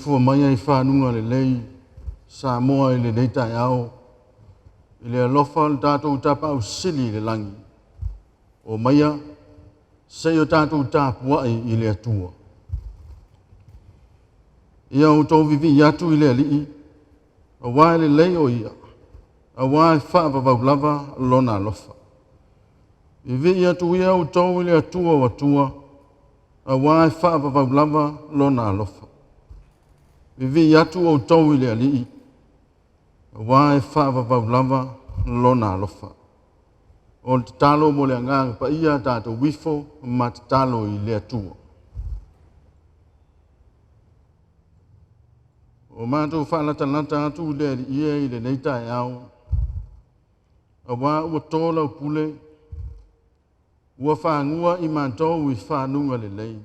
Fua mai ai whanunga le lei, Samoa i le nei Taeao, i le alofa le tātou tapa au sili le langi. O maia, sei o tātou tāpuai i le atua. Ia o tau vivi i atu i le alii, a wae le lei o ia, a wae whaapapau lava lona alofa. Vivi i atu ia o tau i le atua o atua, a wae whaapapau lava lona alofa. Vivi atu o tau i le alii, wae whaapapau lava lona alofa. O te talo mo le anganga pa ia tātou wifo ma te talo i le atua. O mātou whaalatalata atu le ia i le nei Taeao, a wā ua tōla o pule, ua whaangua i mātou i whanunga le lei.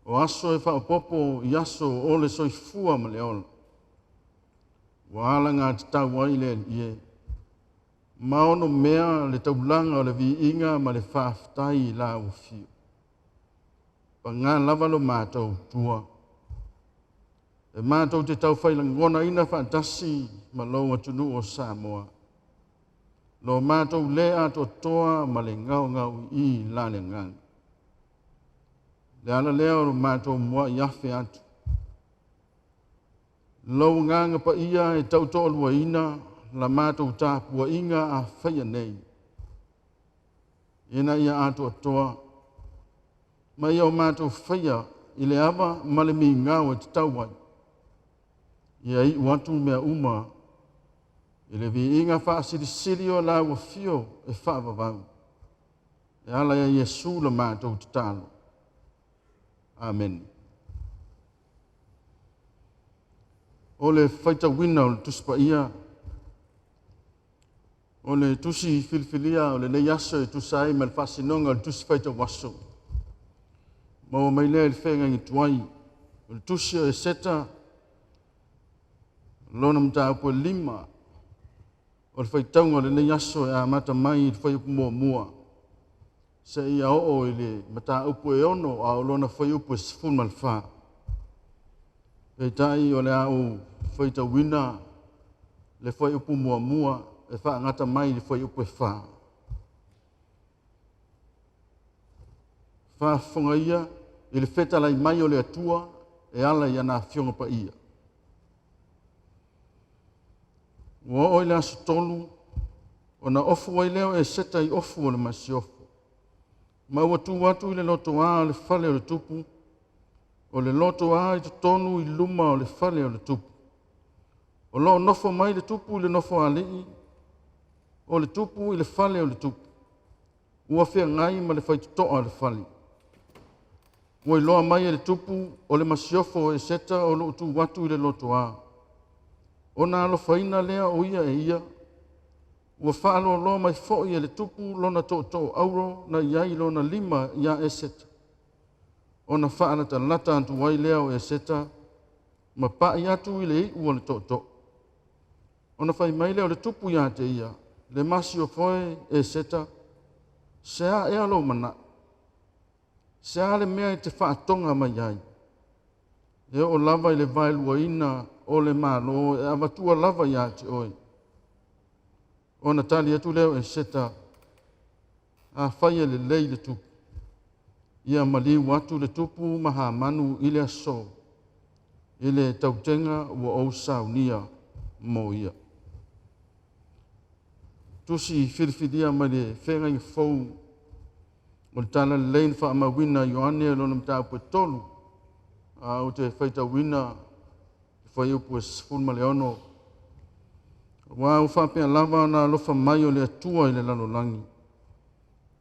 O aso e whaopopo i aso o le soifua ma le ola. Waala ngā te tau ai le ie. Maono mea le taulanga o le vi inga ma le whaaftai i la o fio. Pa ngā lavalo mātou tua. E mātou te tau whailangona ina whaatasi ma loa tunu o Samoa. Lo mātou le ato toa ma le ngau ngau i la le nganga. Le ala leo o mātou mua i awhi atu. Lau nganga pa ia e tau tōlua ina la mātou tāpua inga a whaia nei. Ina ia atu atoa. Ma ia o mātou whaia i le awa ma le mi ngau e te tauai. Ia i uatu mea uma i le vi inga wha siri o la ua fio e whaavavau. E ala ia Yesu la mātou te talo. Amen. O le whaita wina o le tuspa ia. O le tusi filifilia o le nei aso e tusai ma le whasinonga o le tusi whaita waso. Ma o mai lea le whenga ngi tuai. O le tusi o e seta. Lona mta apu e 5. O le whaitaunga o le nei aso e a mata mai i le whaiupu mua. Se ia o i le mata upu e ono a o lona whaiupu e sifun malwha. E tai o le au whaita wina le whaiupu mua e wha ngata mai le whaiupu e wha. Wha whunga ia i le whetalai mai o le atua e ala ia nā whionga pa ia. Ua o i le aso tolu o na ofu ai leo e seta i ofu o le masi ofu. Ma ua tu watu i le loto a o le whale o le tupu, o le loto a i tonu i luma o le whale o le tupu. O lo nofo mai le tupu i le nofo a lii, o le tupu i le whale o le tupu. Ua whia ngai ma le whaitutoa o le whale. Ua i loa mai e le tupu o le masiofo e seta o lo tu watu i le loto a. O na alo whaina lea o ia e ia, ua whaalo loa mai fo i le tupu lona to auro na iai lona 5 ia e seta. O na whaanata lata antu wai leo e seta, ma pai atu i le iu o le to. O na whai mai leo le tupu ia te ia, le masi o foe e seta, sea e alo mana. Sea le mea i te whaatonga mai ai. E o lava i le vailua ina o le malo e avatua lava ia te oi. O na tali atu leo e seta a whaia le lei le tupu. Ia mali watu le tupu maha manu i le aso. I le tautenga ua o saunia mo ia. Tusi whiriwhiria mai le whenga i fau. O le tala le lein wha ama wina Ioane lona mta upu e tolu. O te whaita wina whai upu e sifun ma le ono. Wa u whapea lava na lofa mai o le atua i le lalolangi.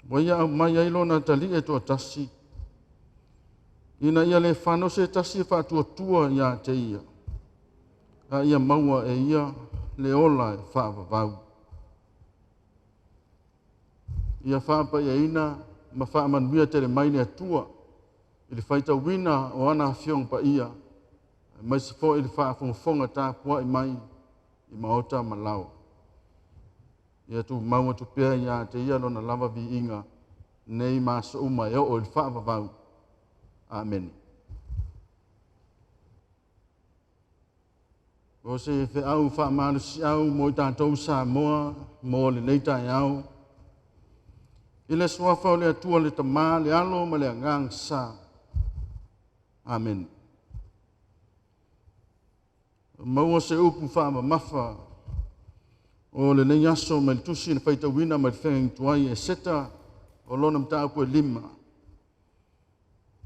Wa ia au mai ailo na tali e toa tasi. Ina ia le whano se tasi whātua ia te ia. A ia maua e ia le ola e whaavavau. Ia whaapa ia ina ma whaamanuia te le maine atua. I le whaita wina o ana whiong pa ia. Mai se fo i le whaafonga Tapuaiga mai i maota malao. Ia tu maua tu pēr ia te ia lona lava vi inga nei maso uma e o i le whaavavau. Amen. O se au whaamalusi au mo i tātou Samoa, mo le nei Taeao. I le suafa o le atua le tamā, le alo ma le angang sa. Amen. Maua se upu whaamamafa o le nei aso ma le tusi na whaita wina ma le whengang tuai e seta o lona mtaupu e 5.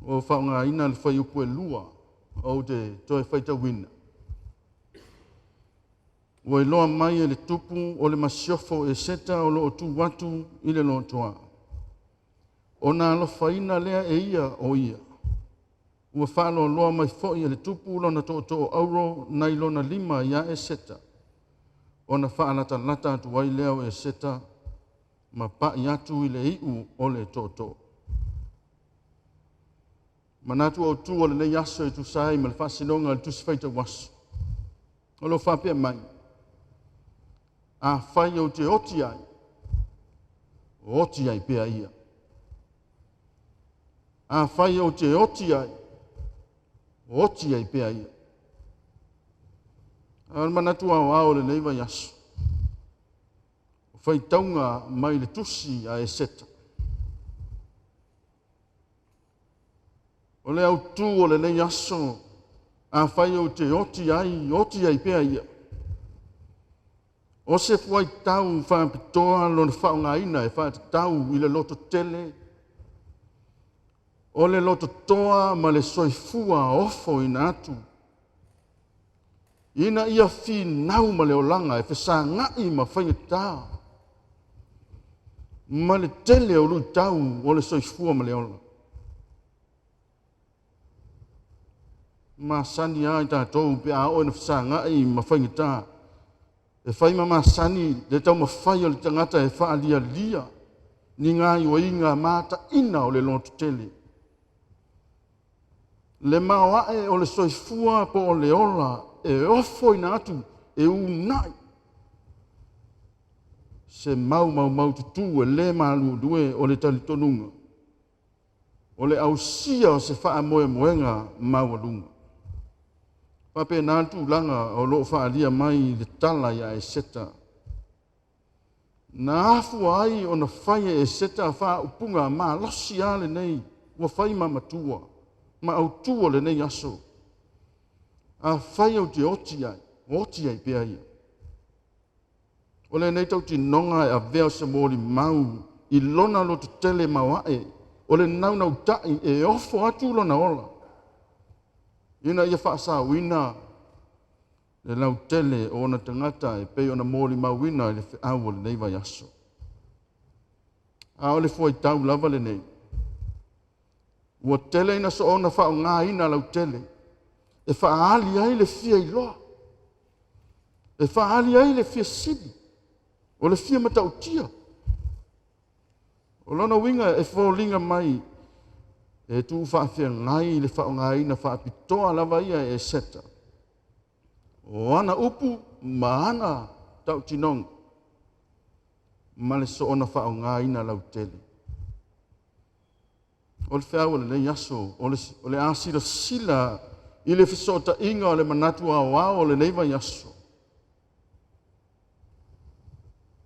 O whaunga ina le whai upu e 2 o te toi whaita wina. O e loa mai e le tupu o le masiofo e seta o lo tu watu i le loa toa. O nā lo whaina lea e ia o ia. Ua whaalo loa mai fōi e le tupu lona to auro nai lona 5 ia e seta. O na whaalata lata atu wai leo e seta ma pai atu i le iu o le to. Manatu o tu o le nei aso e tu sai ma le whasinonga le tusi whaita wasu. O lo whapea mai. A whai o te oti ai. O oti ai pea ia. A whai o te oti ai. O oti ai pea ia. A manatu au le nei vai aso. O whai taunga mai le tusi a e seta. O le au tu o le nei aso. A whai o te oti ai pea ia. O se fuai tau whaapitoa lona whaunga ina e whaatau i le loto tele. O le loto toa ma le soifua ofo ina atu. Ina ia fi nau ma le olanga e whesa ngai ma whaingatā. Ma le tele o lui tau o le soifua ma le ola. Ma sani ai tātou pe a o na whesa ngai ma whaingatā. E whai mama sani le tau ma whai o le tangata e wha lia. Ni ngā iwa inga mata ina o le loto tele. Le mawae o le soifua po o le ola e ofo ina atu e unai. Se mau tutu e le malu due o le talitonunga. O le ausia o se wha moenga maualunga. Pape nātu langa o lo whaalia mai le tala ia e seta. Nā afu ai o na whaia e seta wha upunga ma losi ale nei ua whai mamatua. Ma au tua le nei aso. A whai au te oti ai pea ia. O le nei tau ti nonga e a veo se mōri mau i lona lo te tele mawae. O le nau tai e ofo atu lona ola. Ina ia whaasa wina le lau tele o na tangata e pei o na mōri mawina e le whiau o le nei vai aso. A o le fuai tau lava le nei. Ua tele ina so ona whao ngā ina lau tele. E whaali ai le fia i loa. E whaali ai le fia sidi. O le fia matautia. O lona winga e whaulinga mai. E tu whaafia ngai le whao ngā ina whaapitoa lava ia e seta. O ana upu ma ana tau tinong. Ma le so ona whao ngā ina lau tele. O le whiau le nei aso, o le asira sila i le whisota inga o le manatu awa o le nei vai aso.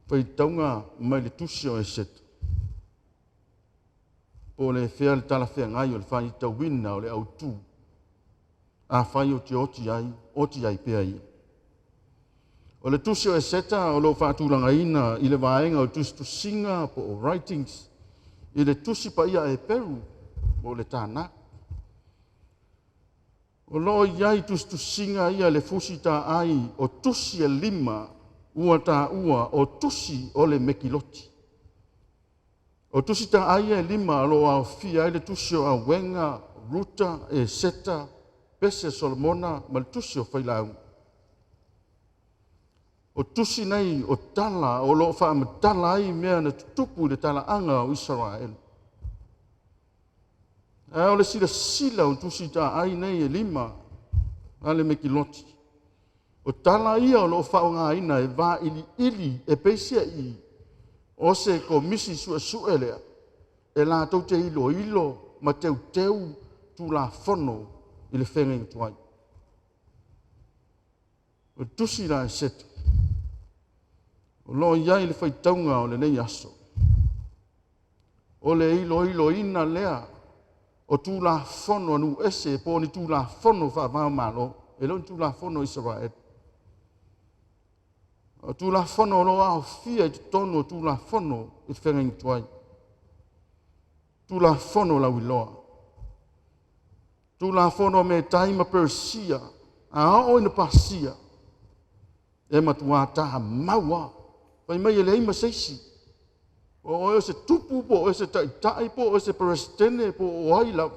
Whai taunga mai le tusi o e seta. Po le whia le tala whia ngai o le whai tawina o le autu. A whai o te oti ai pea ia. O le tusi o e seta o lo whaatulanga ina i le vaenga o tusi tusinga po o writings. I le tusi pa ia e peru. O le tāna. O loo iai tusinga ia le fusi tā ai o tusi e 5 ua tā ua o tusi o le mekiloti. O tusi tā ai e 5 alo au fia ai le tusi o a wenga ruta e seta pese Solomona ma le tusi o whailau. O tusi nei o tala o lo whaamatala ai mea na tutupu le tala anga o Israel. O le sila o tusi ta ai nei e 5 ale me kiloti. O tala ia o lo whaonga ina e wā ili e peisia i o se komisi sua lea. E la tau te ilo ma teu tu la fono i le whenga tuai. O tusi la e seta. O lo iai le whaitaunga o le nei aso. O le ilo ina lea o tu la fono anu ese po ni tu la fono wha malo. E lo tu la fono Israel. O tu la fono lo au fia i tono tu la fono i whenga tuai. Tu la fono la wiloa. Tu la fono me taima Persia. A o ina pasia. E matua taha maua. Pai mai e le ima seisi. O se tupu po, o se tai po, o se perestene po o aila.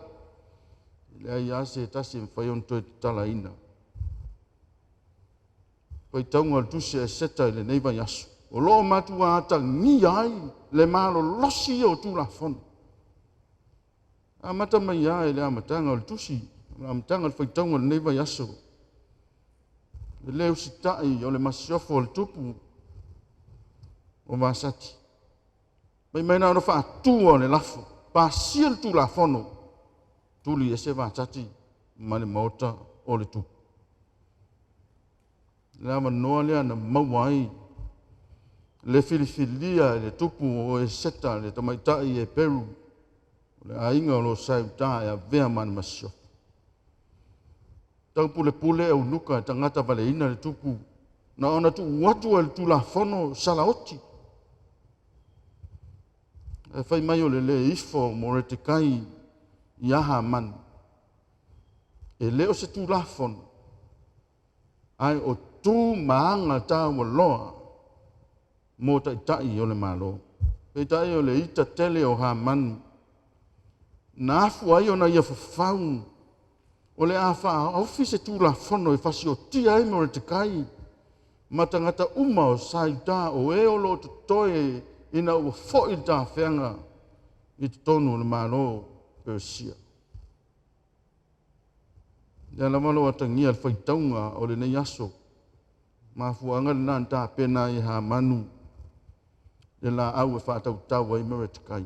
Le ai ase tasi mwhai on toi tala ina. Pai taunga tusi e seta le neiva yasu. O loo matua ata ni ai le malo losi o tu la fono. A mata mai ai le amatanga o tusi. Le amatanga le whai taunga le neiva yasu. Le leo si tai o le masiofo o le tupu. O masati. Mai mai na fa tua le lafu. Pa sil tu la fono. Tuli e se va tati ma le mota o le tupu. Le ama noa lea na mawai. Le filifilia le tupu o e seta le tamaitai e Peru. Le ainga o lo sauta e a vea mani masio. Tau pule e unuka e tangata vale ina le tupu. Na ona tu watu e tu la fono salaoti. E whai mai o le ifo mo re te kai i aha man. E leo se tu la fono. Ai o tu maanga ta wa loa. Mo tai o le malo. E tai o le ita tele o ha man. Na afu ai ona ia fafau. O le afa ofi se tu la fono e fasi o tia ai mo re te kai. Matangata uma o saita o e o lo toe ina ua fo'i ta whenga i te tonu le malo Persia. Ia la malo atangia le whaitaunga o le nei aso. Mafuanga le nan ta pena i ha manu. Le la au e whaatau tawa i mere te kai.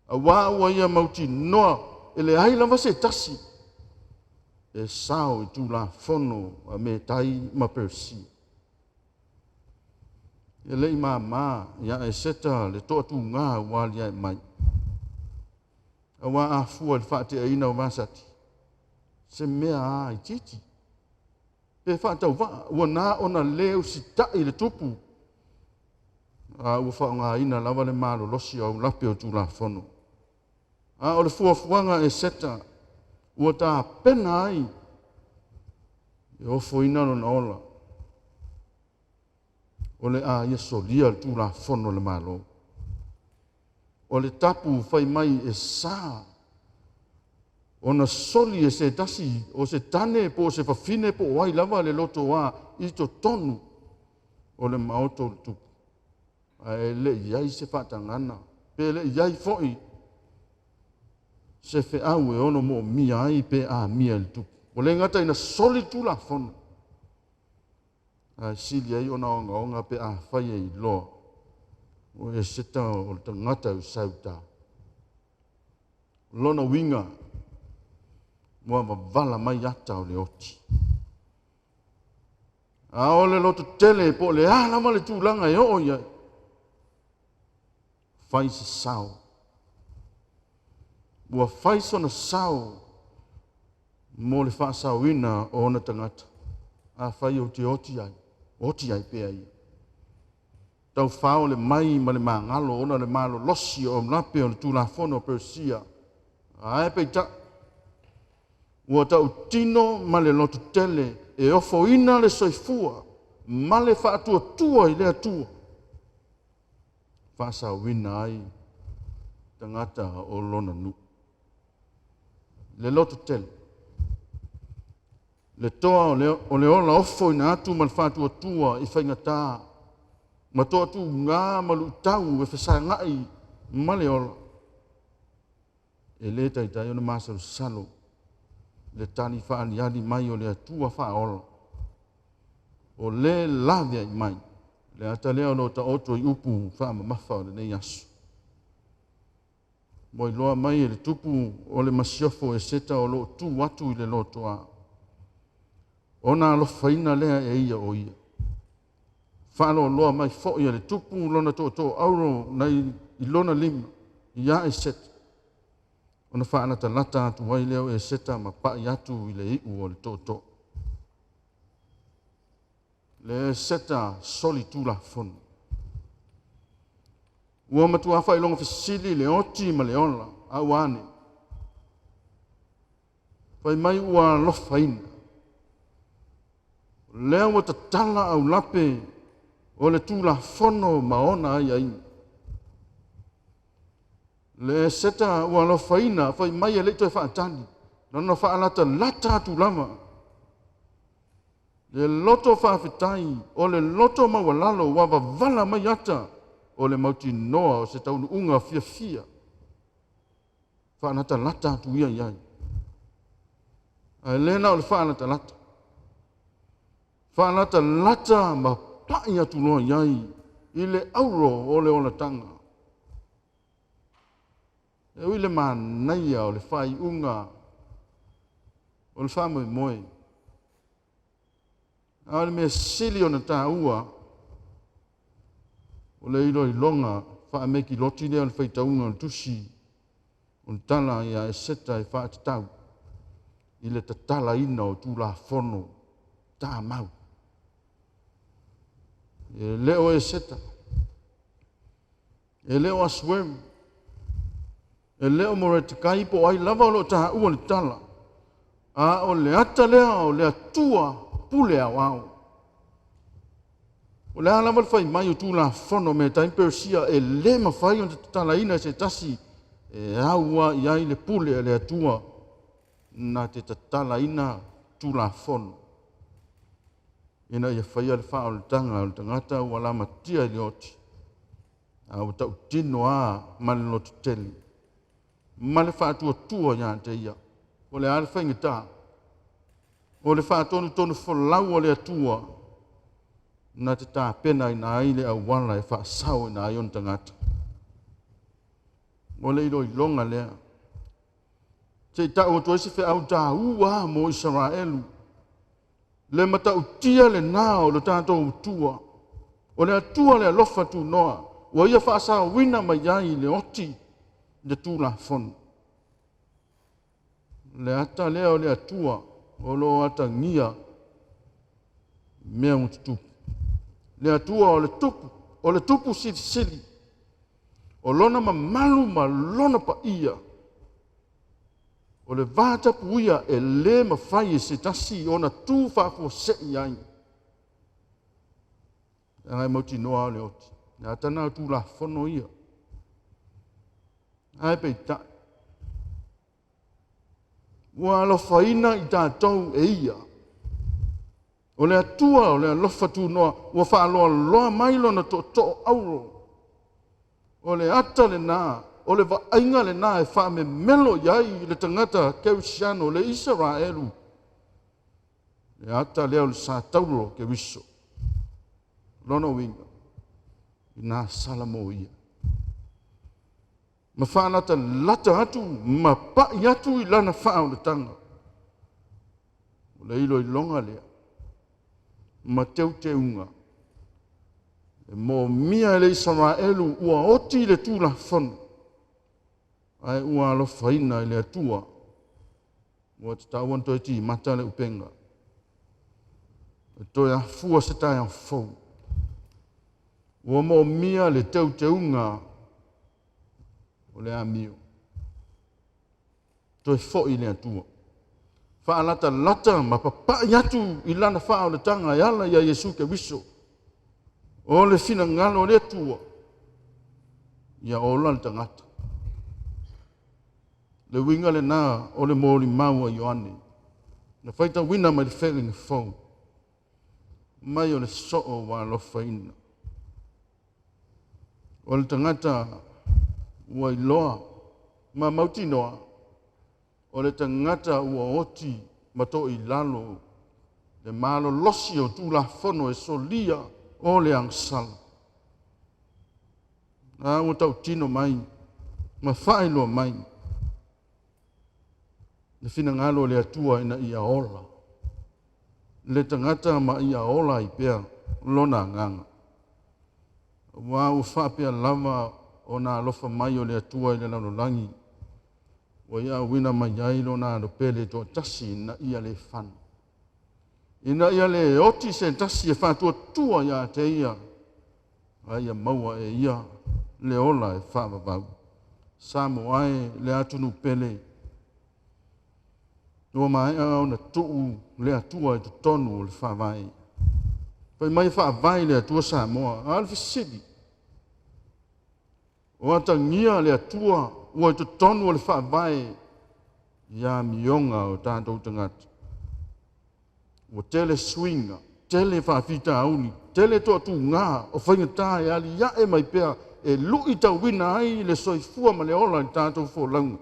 A wā ua ia mauti noa e le aila vase tasi. E sao i tu la fono a me tai ma Persia. E lei mā, ia e seta le toa tu ngā wali ai mai. A wā a fua le whaate a ina o masati. Se mea a i titi. Pe whaatau wā, ua nā ona leo si tai le tupu. A ua whao ngā ina lawa le mālo losi au lape o tu la fono. A o le fuafuanga e seta, ua tā pena ai. E ofo ina no na ola. O le a ia solia tu la fono le malo. O le tapu fai mai e sa. O na soli e se tasi, o se tane po, se fafine po, wai lava le loto wa, i to tonu. O le maoto le tupu. A e le iai se whatangana. Pe le iai foi. Se fe au e ono mo mia ai pe a mia le tupu. O le ngata ina soli tu la fono. A sili ai ona onga pe a whai e loa. O e seta o le tangata u sauta. Lona winga. Mua wavala mai ata o le oti. A o le loto tele po le lama le tūlanga e o ia. Whai se sao. Mua whai sona sao. Mo le wha sauina o ona tangata. A whai o te oti ai. Oti ai pe ai. Tau whao le mai ma le mangalo, ona le malo losi o mlape o le tūlafono Persia. A e pei ta. Ua tau tino ma le lotu tele, e ofo ina le soifua, ma le whaatua tua i lea tua. Whasa wina ai, tangata o lona nu. le loto tele. Le toa o le ola ofo ina atu ma le whātua tua I whaingatā. Ma toa tu ngā malu tau e whasā ngai ma le ola. E le tai o na masaru salo. Le tani whaani ani mai o le atua wha ola. O le lavia I mai. Le ata leo no ta oto I upu wha ma mafa o le nei asu. Moi loa mai e le tupu o le masiofo e seta o lo tu watu I le loto a. Ona lo faina lea e ia o ia. Whalo loa mai fo ia le tupu lona to auro nei I lona lima. Ia e seta. Ona whaana ta lata atu wai leo e seta ma pai atu I le iu o le to. Le seta soli tula fon. Ua matua whai longa fasili le oti ma le ola, au ane. Whai mai ua lofa ina. Lea ua tatala au lape o le tula fono ma ona ai aina. Le seta ua lofa ina, whai mai e leito e whaatani. Nana whaalata lata atu lama. Le loto whawhitai, o le loto mawalalo wawa vala mai ata, o le mauti noa o se taunu unga fia. Whanata lata atu ia iai. Ai lena o le whanata lata. Whanata lata ma pai atu noa iai, I le auro o le ona tanga. E ui le manaia o le whai unga, o le whamoe moe. Aole mea sili o na tāua, o le ilo I longa, wha meki loti lea o le whaitaunga o le tusi, o le tala ia e seta e wha tatau, I le tatala ina o tūla fono, tā mau. E leo e seta, e leo aswem, e leo more te kaipo ai lava o lo tā ua le tala, a o le ata lea o le atua, pule au au. O le ala wal fai mai o tūla fono me taim persia e le mawhai o te tala ina se tasi e aua iai le pule e le atua na te tala ina tūla fono. Ina ia whai ale wha o le tanga o le tangata ua la matia le oti. A o tau tino a male lotu teli. Male wha atua tua ia te ia. O le ale whai ngita. O le wha tonu wholau o le atua, na te tā pena I nā aile au wala e wha sao I nā ion tangata. O le ilo I longa lea. Te ta o toese whi au tā ua mo Israelu. Le mata utia le nā o le tātou utua. O le atua le alofa tu noa. Wa ia wha sao wina mai ai le oti le tūla fon. Le ata lea o le atua. O lo ata ngia mea tupu. Le atua o le tupu sili. O lona mamalu ma lona pa ia. O le vātapu ia e le mawhai e se tasi o na tū whāfua se iai. E ngai mauti noa o le oti. Ne atana o tū la whono ia. Ai pei tai. Ua alofaina I tātou e ia. O le atua o le alofa tu noa, ua whaaloa loa mailo na to auro. O le ata le nā, o le waainga le nā e wha me melo iai le tangata keusiano le Israelu. Le ata leo le sātauro ke wiso. Lona winga, I nā salamo ia. Ma whanata lata atu, ma pai atu I lana whao le tanga. O le ilo I longa lea. Ma teu te unga. E mo mia le Israelu ua oti le tūla whanu. Ai ua alofaina I le atua. Ua te tauan toi ti mata le upenga. E toi a fua se tai a fau. Ua mo mia le teu te unga. O le amio. Toi fo I le atua. Wha lata ma papai atu I lana wha o le tanga ala ia Yesu ke wiso. O le fina ngalo le atua. Ia o lan tangata. le winga le na o le mōri mau a Ioane. Na whaita wina mai le whenga whau. Mai o le so'o wa lofa ina. O le tangata ua iloa, ma mauti noa. O le tangata ua oti mato i lalo. Le malo losi o tu la fono e solia o le angsala. Na ua tau tino mai, ma whaelo mai. Le fina ngalo le atua ina ia ola. Le tangata ma ia ola i pea lona nganga. Wa u whapea lava o nā alofa mai o le atua i le lanolangi. Wa ia wina mai ai lo nā alo pele to tasi ina ia le whana. Ina ia le oti se tasi e whatua tua ia te ia. A ia maua e ia le ola e whaavavau. Samoa e le atunu pele. Ua mai au na tuu le atua e tonu o le whaavai. Pai mai whaavai le atua Samoa. Alfi sidi. O atangia le atua ua e tonu o le whaavai. Ia mionga o tātou tangata. Ua tele swinga. Tele whaafita auni. Tele toa tu ngā o whaingatā e ali ia e mai pea. E lui tau wina ai le soifua ma le ola i tātou wholaunga.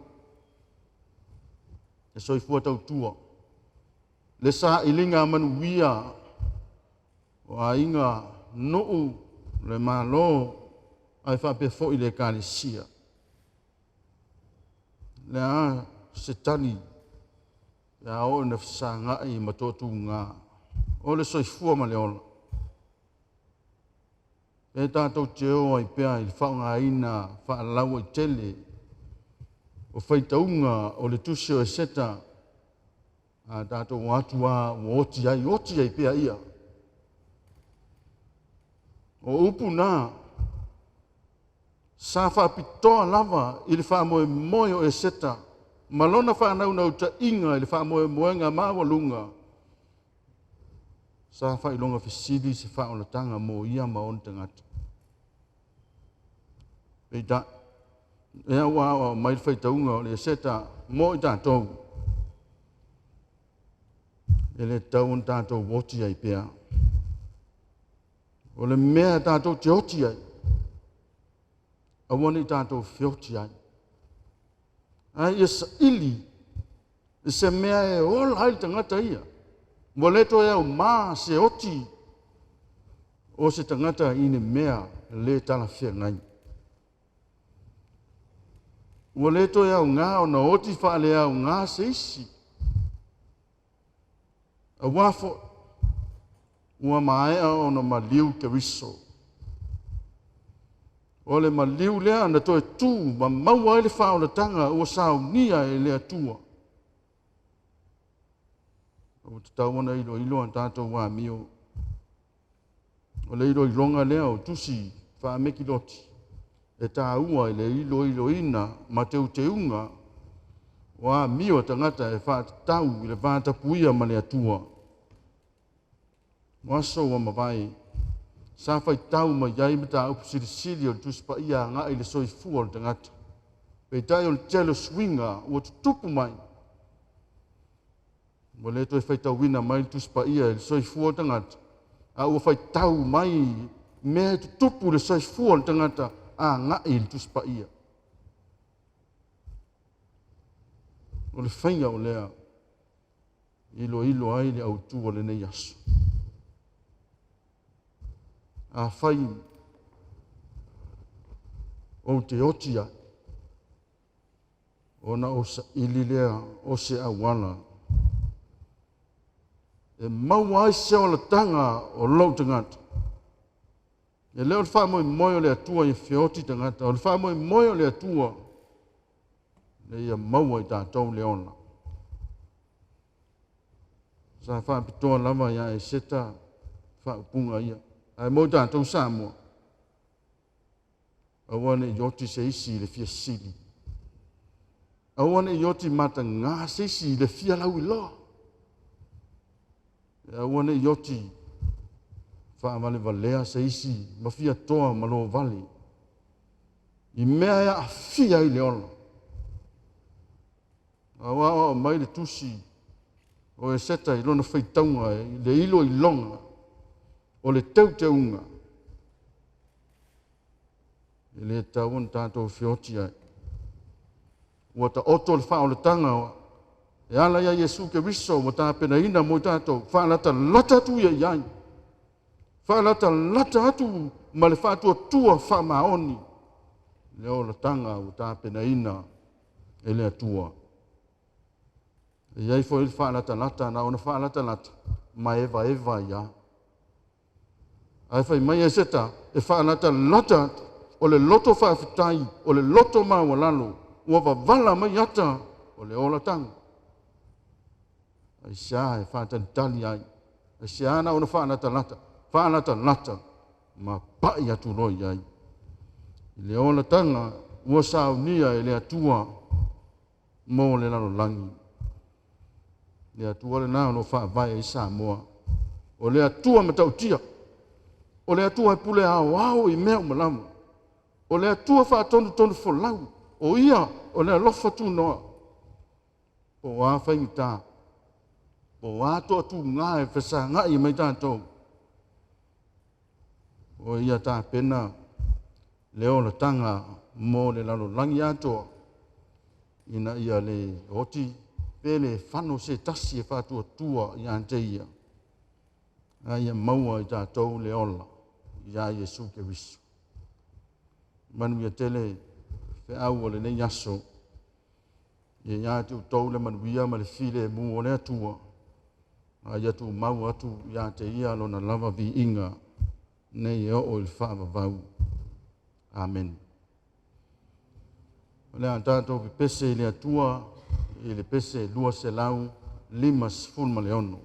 E soifua tau tua. Le sa ilinga manuia o a inga nuu le malo ai whape fo i le kālesia. Le a setani le a o na whasanga i matotu ngā. O le soifua ma le ola. E tātou te o ai pea i whaunga ina whaalau i tele. O whaitaunga o le tusio e seta. A tātou atua o oti ai pea ia. O upu nā. Sa whapitoa lava i le whaamoe moe o e seta. Malona whanau nau ta inga i le whaamoe moenga mawalunga. Sa whailonga whisiri se whaolatanga mo ia maon tangata. Peita, ea waa mai whaitaunga o le seta mo i tātou. E le tau on tātou woti ai pea. O le mea tātou te oti ai. Awana i tātou whioti ai. Ai e sa ili. E se mea e ola ai tangata ia. Mo leto e au maa se oti. O se tangata ine mea le tala whia ngai. Mo leto e au ngā o na oti whaale au ngā se isi. A wafo. Ua maea o na maliu ke wiso. O le maliu lea na toe tū ma maua ele whao na tanga ua sao nia e lea tua. O te tauana ilo an tātou wā mio. O le ilo ilonga lea o tusi wha meki loti. E tā ua e le ilo ina ma teu te unga. Wā mio tangata e wha tau i le wā tapuia ma lea tua. Waso wa mawai. Sa whai tau ma iai mata upu siri o tusi pa ia ngā i le soifua o le tangata. Pei tai o le telo swinga ua tutupu mai. Wa le toi whai tau wina mai tusi pa ia i le soifua o tangata. A ua whai tau mai mea tutupu le soifua o le tangata a ngā i le tusi pa ia. O le whainga o lea. Ilo ai le au tua le nei aso. A whai o te otia o na o sa ililea o se awala. E maua ai se o la tanga o lau tangata. E leo le wha moe o le atua i whioti tangata. O le wha moe o le atua le ia maua i tātou le ona. Sa wha pitoa lava ia e seta wha upunga ia. Ai mo tātou Samoa. Awane i oti se isi le fia sili. Awane i oti mata ngā se isi le fia lau i loa. Awane i oti wha amale valea se isi ma fia toa ma lo vali. I mea ia a fia i le ola. Awa mai le tusi o e seta I lona whaitaunga le ilo I longa o le teunga. I le tauan tātou whioti ai. Ua ta oto le whao le tanga e ala ia Yesu ke riso mo tā pena ina mo tātou whaalata lata atu ia iai. Whaalata lata atu ma le whaatua tua whamaoni. Leo le tanga o tā pena ina e le atua. E iai fo il whaalata lata na ona whaalata lata ma eva ia. Ai whai mai e seta e whaalata lata o le loto whaafitai o le loto mawalalo ua wavala mai ata o le ola tanga. Ai sia e whaatantali ai. Ai sia ana ona whaalata lata ma pai atu roi ai. I le ola tanga ua saunia e le atua mo le lalo langi. Le atua le nao no whaavai I Samoa. O le atua matautia. O le atua pule ao I mea umalamu. O le atua whaatonu folau. O ia o le alofa tu noa. O wā whaingita. O wā toa tu ngā e whesa ngai mai tātou. O ia tā pena leo la tanga mo le lalo langi atoa. Ina ia le oti pele whano se tasi e whātua tua I ante ia. Ia maua I tātou le ola. Ia Yesu ke riso. Manu ia tele fe au o le nei aso. Ia te utau le manuia ma le file mu o le atua. Ia tu mau atu ia te ia lona lava vi inga. Nei e o il whaavavau. Amen. Le a tātou pe pese le atua, I le pese lua se lau, 5 leono.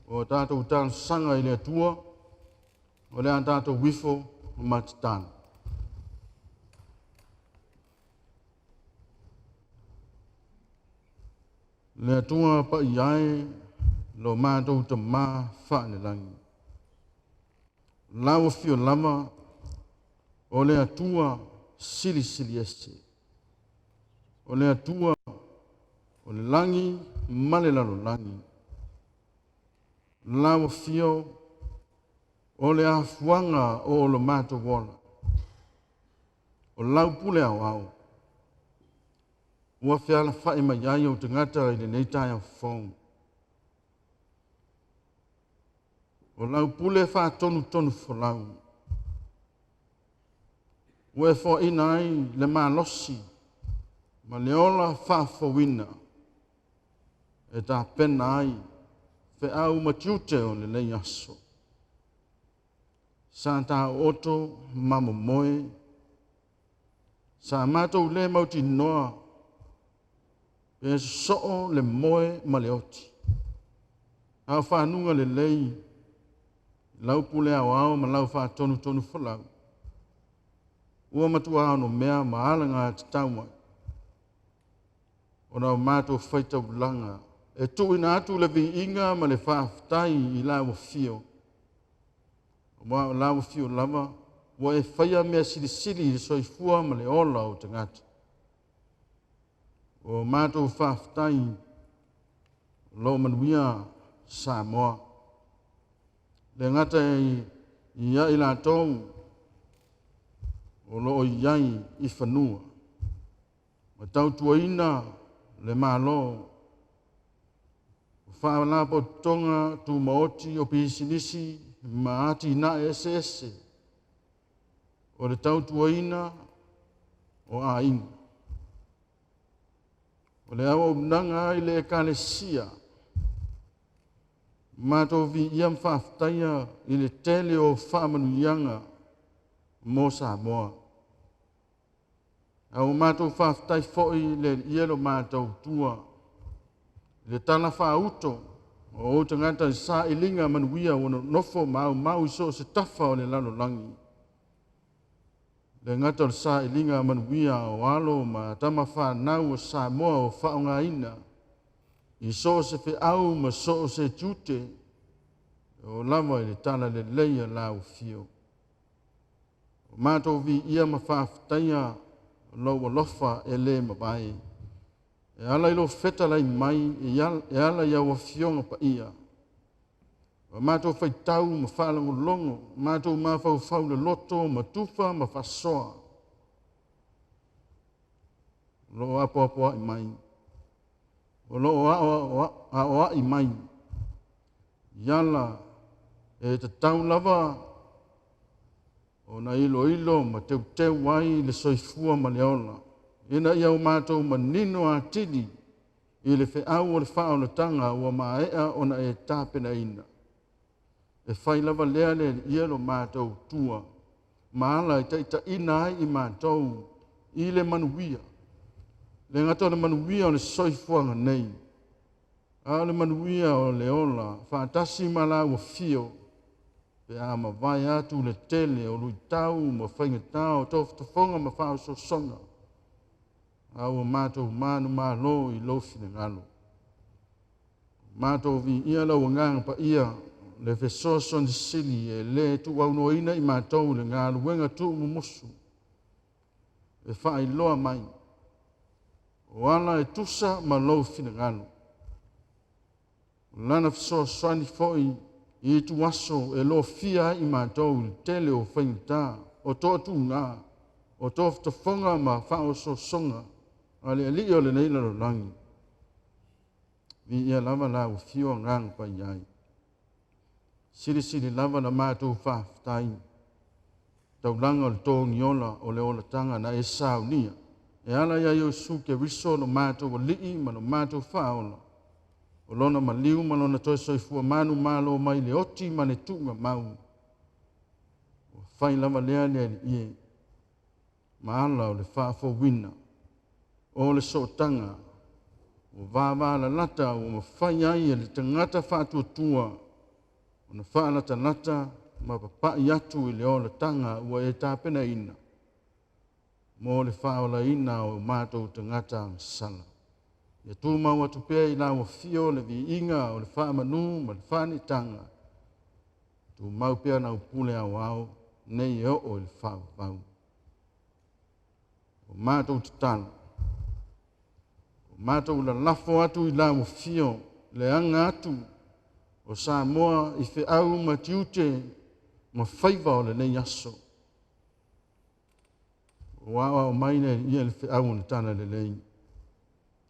o tātou tāna sanga i le atua, o le tātou wifo o matitana. Le atua pa iai lo mātou ta mā whaane langi. Lawa fio lama o le atua sili sili ese. O le atua o le langi male lalo langi. Lawa fio o le afuanga o lo mātou wola. O lau pule au au. Ua whiala whae mai ai o te ngata i le neitai au whong. O lau pule wha tonu tonu whalau. Ua wha ina ai le mālosi, ma le ola wha whawina. E tā pena ai, whe au matiute o le lei aso. Sa tā oto mamo moe, sa mātou le mauti noa, e so'o le moe ma le oti. Au whanunga le lei, lau pule au au ma lau wha tonu tonu whalau. Ua matua ano mea ma alanga te taumai. O nau mātou whaita ulanga. E tuina atu le vi inga ma le whaafitai i lau fio. Wa lau fio lava, wa e whaia mea sili sili i soifua ma le ola o te ngata. O mātou whaafitai lo manuia Samoa. Le ngata i ia i la tau o lo o iai i whanua. Ma tau tuaina le malo. Whaala po tonga tu maoti o pisinisi ma ati na ese ese. O le tau tuaina o a inga. O le awa unanga i le ekalesia. Mātou vi iam whaaftaia i le tele o whaamanuianga mo Samoa. Au mātou whaaftai foi le ielo mātou tua. Le tana whaauto o te ngata sa ilinga manuia o nofo mau iso se tafa o le lalo langi. Le ngata sa ilinga manuia o alo ma tama whanau o Samoa o whaonga ina. I so se fe au ma so se tute o lava i le tala le leia lau fio. O mātou vi ia ma whaaftaia lau alofa e le mabai. E ala ilo feta lai mai e ala iau a fionga pa ia. O mātou whaitau ma whaalango longo, mātou ma whau le loto ma tufa ma whasoa. Lo apo i mai. O lo a i mai. Iala e te tau lava o na ilo ma teu wai le soifua ma le ola. Ina ia o mātou ma nino a tidi i le wheau o le whao le tanga ua maea o na e tāpena ina. E whai lava lea le ia lo mātou tua. Maala i taita ina ai i mātou i le manuia. Le ngata o le manuia o le soifuanga nei. A le manuia o le ola, whaatasi mala ua fio. Pe a ma vai atu le tele o lui tau ma whaingatau tofu tafonga ma whao so songa. Au mātou manu malo i lofi le ngalo. Mātou vi ia lau ngang pa ia le fesoso ni sili e le tu au noina i mātou le ngalo wenga tu mumusu. E whai loa mai. O ala e tusa ma lofi le ngalo. Lana fesoso ni foi i tu waso e lo fia i mātou le tele o whaingata o toa tu ngā o toa tafonga ma whao so songa. Ale ali o le nei lo langi. Vi ia lava la o fio ngang pa iai. Siri lava na mātou whaaftai. Tau langa o le tōngi o le ola tanga na e sao nia. E ala ia o suke riso no mātou o lii ma no mātou whaola. O lona ma liu ma lona toi soifua manu malo mai le oti ma ne tunga mau. O whai lava lea ie. Ma ala o le whaafo wina. O le sotanga, o vāwāla lata o mawhai ai e le tangata whātua tua ona whaalata ma papai atu I le ola tanga ua e tāpena ina. Mo le whaola ina o mātou tangata sala. Ia tūmau atu pēr I lawa fio le vi inga o le whaamanu ma le whanitanga. Tūmau pēr na upule au au nei e o le whaavau. O mātou tatalo. O mātou la lafo atu I lawa fio le anga atu o Samoa I whiau ma tiute ma whaiva o le nei aso. O awa o maine ia le whiau na tana le lei.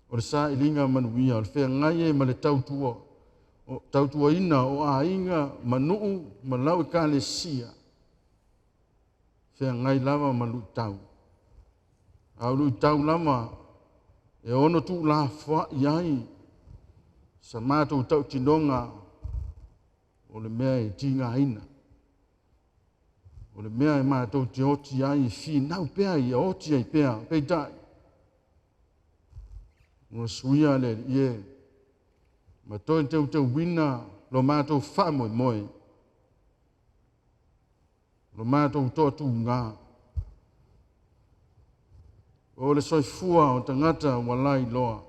O le sa ilinga manuia o le whea ngai e ma le tautua. O tautua ina o a inga manuu ma lau I ka le sia. Whea ngai lava ma lui tau. Au lui tau lama e ono tu la fwa iai. Sa mātou tau tinonga o le mea e tinga ina. O le mea e mātou te oti ai fi nau pea I oti ai pea, pei tai. Ua suia le ie. Ma toi te wina lo mātou wha moe moe. Lo mātou toa tu ngā. O le soifua o tangata walai loa.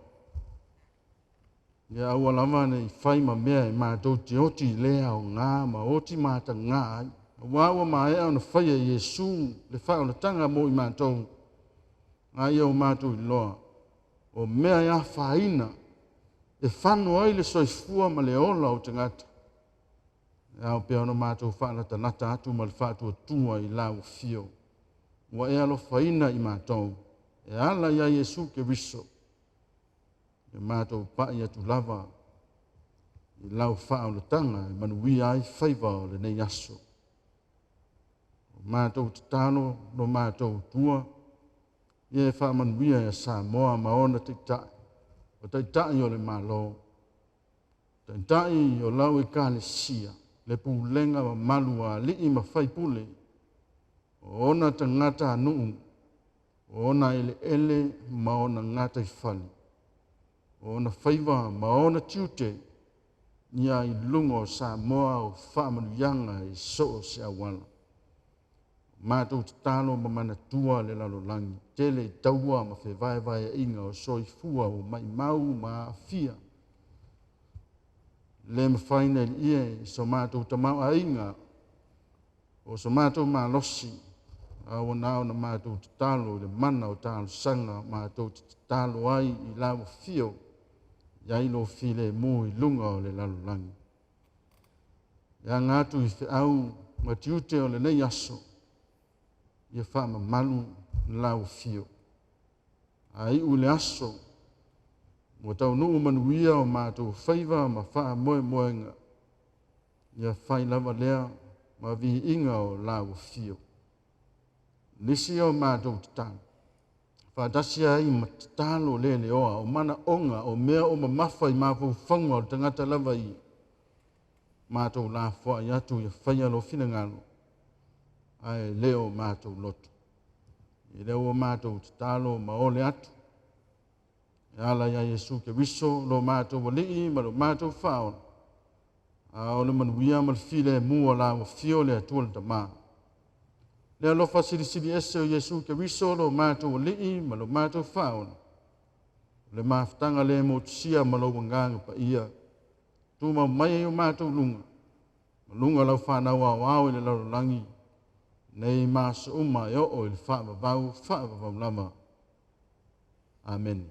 Ia aua lama nei whai ma mea e mātou te oti lea o ngā ma oti māta ngā ai. Wawa ma ea ona whai e Yesu le whai o na tanga mo I mātou. Ai au mātou I loa. O mea ia whaina e whanu ai le soifua ma le ola o tangata. E au pia ona mātou whanata nata atu ma le whātua tua I lau fio. Wa ea lo whaina I mātou. E ala ia Yesu ke riso. E mātou pai atu lava I lau whao le tanga e manui ai whaiva o le nei aso. O mātou tatalo no mātou tua. Ia e wha manuia e Samoa maona te tai. O te tai o le malo. Te tai o lau I ka le sia. Le pulenga ma malua lii ma whaipule. O ona tangata anuu. O ona ele ma ona ngata I whali. O ona whaiva ma ona tiute. Nia I lungo Samoa o whaamanuianga I so se awala. Mātou tatalo ma mana tua le lalo langi. Tele I taua ma whewai inga o soifua o mai mau ma fia. Le mawhaina I so mātou tamau a inga. O so mātou ma losi. Awa nao na mātou tatalo le mana o talo sanga mātou tatalo ai I lawa fio. Iai lo file mo I lunga o le lalo langi. Ia ngātu I whiau ma tiute o le nei aso. Ia whaama malu lau fio. Ai u le aso. Mo tau nuu manuia o mātou whaiva ma whaa moe moenga. Ia whai lava lea ma vi inga o lau fio. Nisi o mātou tatalo. Whaatasia ai ma tatalo lele oa o mana onga o mea o ma mawhai mawhau whaunga o tangata lava I. Mātou la wha I atu ia whaia lo whina ngalo. Ai leo mātou loto. I leo mātou tatalo ma ole atu. E ala ia Yesu ke wiso lo mātou walii ma lo mātou whaona. A ole manuia ma le file mua la wa fio le atua le tamaa. Le alofa siri ese o Yesu ke wiso lo mātou walii ma lo mātou whaona. Le maftanga le mo tusia ma lo wanganga pa ia. Tuma mai o mātou lunga. Lunga lau whanau au le lau langi. Nei maso uma e o il whaavavau lama. Amen.